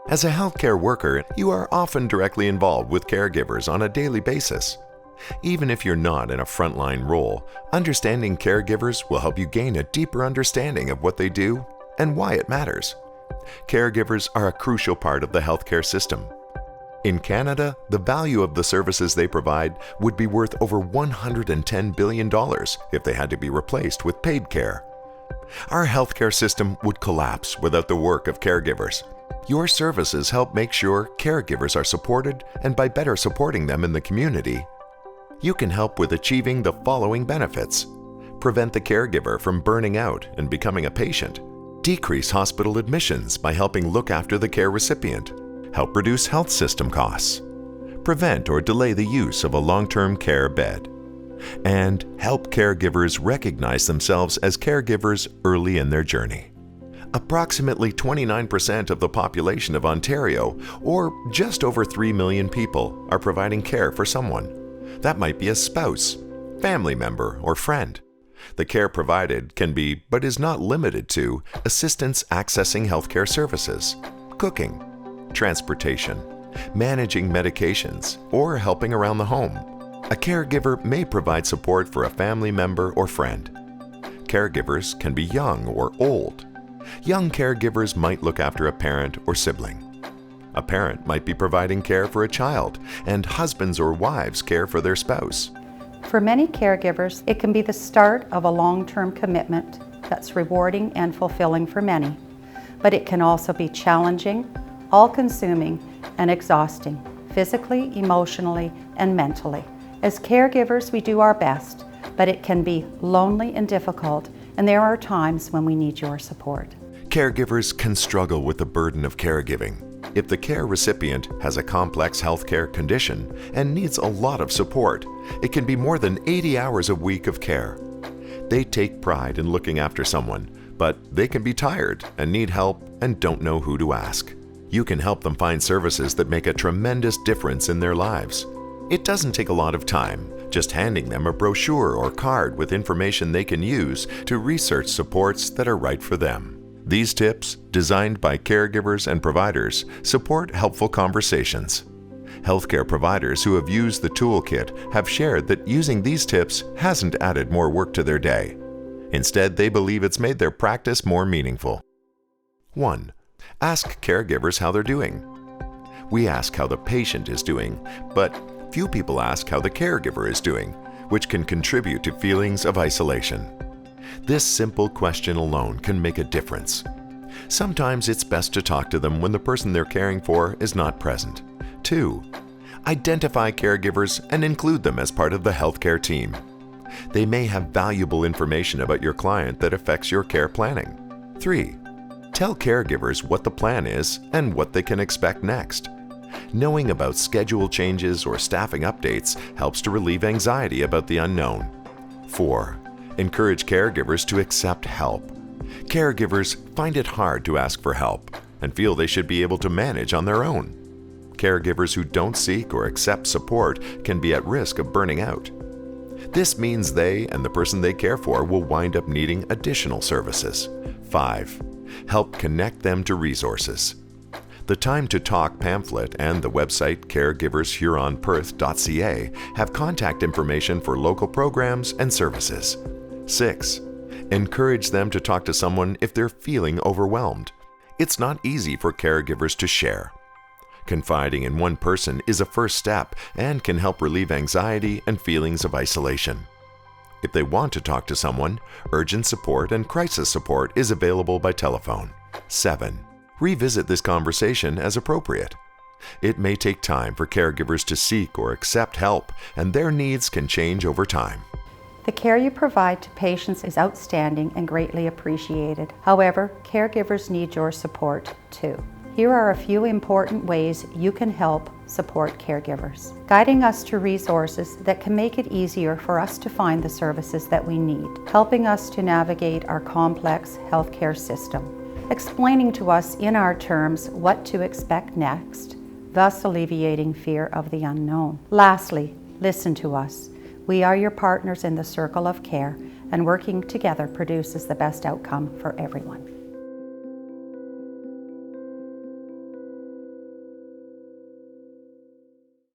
As a healthcare worker, you are often directly involved with caregivers on a daily basis. Even if you're not in a frontline role, understanding caregivers will help you gain a deeper understanding of what they do and why it matters. Caregivers are a crucial part of the healthcare system. In Canada, the value of the services they provide would be worth over $110 billion if they had to be replaced with paid care. Our healthcare system would collapse without the work of caregivers. Your services help make sure caregivers are supported, and by better supporting them in the community, you can help with achieving the following benefits: prevent the caregiver from burning out and becoming a patient, decrease hospital admissions by helping look after the care recipient, help reduce health system costs, prevent or delay the use of a long-term care bed, and help caregivers recognize themselves as caregivers early in their journey. Approximately 29% of the population of Ontario, or just over 3 million people, are providing care for someone. That might be a spouse, family member, or friend. The care provided can be, but is not limited to, assistance accessing healthcare services, cooking, transportation, managing medications, or helping around the home. A caregiver may provide support for a family member or friend. Caregivers can be young or old. Young caregivers might look after a parent or sibling. A parent might be providing care for a child, and husbands or wives care for their spouse. For many caregivers, it can be the start of a long-term commitment that's rewarding and fulfilling for many. But it can also be challenging, all-consuming, and exhausting, physically, emotionally, and mentally. As caregivers, we do our best, but it can be lonely and difficult, and there are times when we need your support. Caregivers can struggle with the burden of caregiving. If the care recipient has a complex healthcare condition and needs a lot of support, it can be more than 80 hours a week of care. They take pride in looking after someone, but they can be tired and need help and don't know who to ask. You can help them find services that make a tremendous difference in their lives. It doesn't take a lot of time, just handing them a brochure or card with information they can use to research supports that are right for them. These tips, designed by caregivers and providers, support helpful conversations. Healthcare providers who have used the toolkit have shared that using these tips hasn't added more work to their day. Instead, they believe it's made their practice more meaningful. 1. Ask caregivers how they're doing. We ask how the patient is doing, but few people ask how the caregiver is doing, which can contribute to feelings of isolation. This simple question alone can make a difference. Sometimes it's best to talk to them when the person they're caring for is not present. 2. Identify caregivers and include them as part of the healthcare team. They may have valuable information about your client that affects your care planning. 3. Tell caregivers what the plan is and what they can expect next. Knowing about schedule changes or staffing updates helps to relieve anxiety about the unknown. 4. Encourage caregivers to accept help. Caregivers find it hard to ask for help and feel they should be able to manage on their own. Caregivers who don't seek or accept support can be at risk of burning out. This means they and the person they care for will wind up needing additional services. 5. Help connect them to resources. The Time to Talk pamphlet and the website caregivershuronperth.ca have contact information for local programs and services. 6. Encourage them to talk to someone if they're feeling overwhelmed. It's not easy for caregivers to share. Confiding in one person is a first step and can help relieve anxiety and feelings of isolation. If they want to talk to someone, urgent support and crisis support is available by telephone. 7. Revisit this conversation as appropriate. It may take time for caregivers to seek or accept help, and their needs can change over time. The care you provide to patients is outstanding and greatly appreciated. However, caregivers need your support too. Here are a few important ways you can help support caregivers. Guiding us to resources that can make it easier for us to find the services that we need. Helping us to navigate our complex healthcare system. Explaining to us in our terms what to expect next, thus alleviating fear of the unknown. Lastly, listen to us. We are your partners in the circle of care, and working together produces the best outcome for everyone.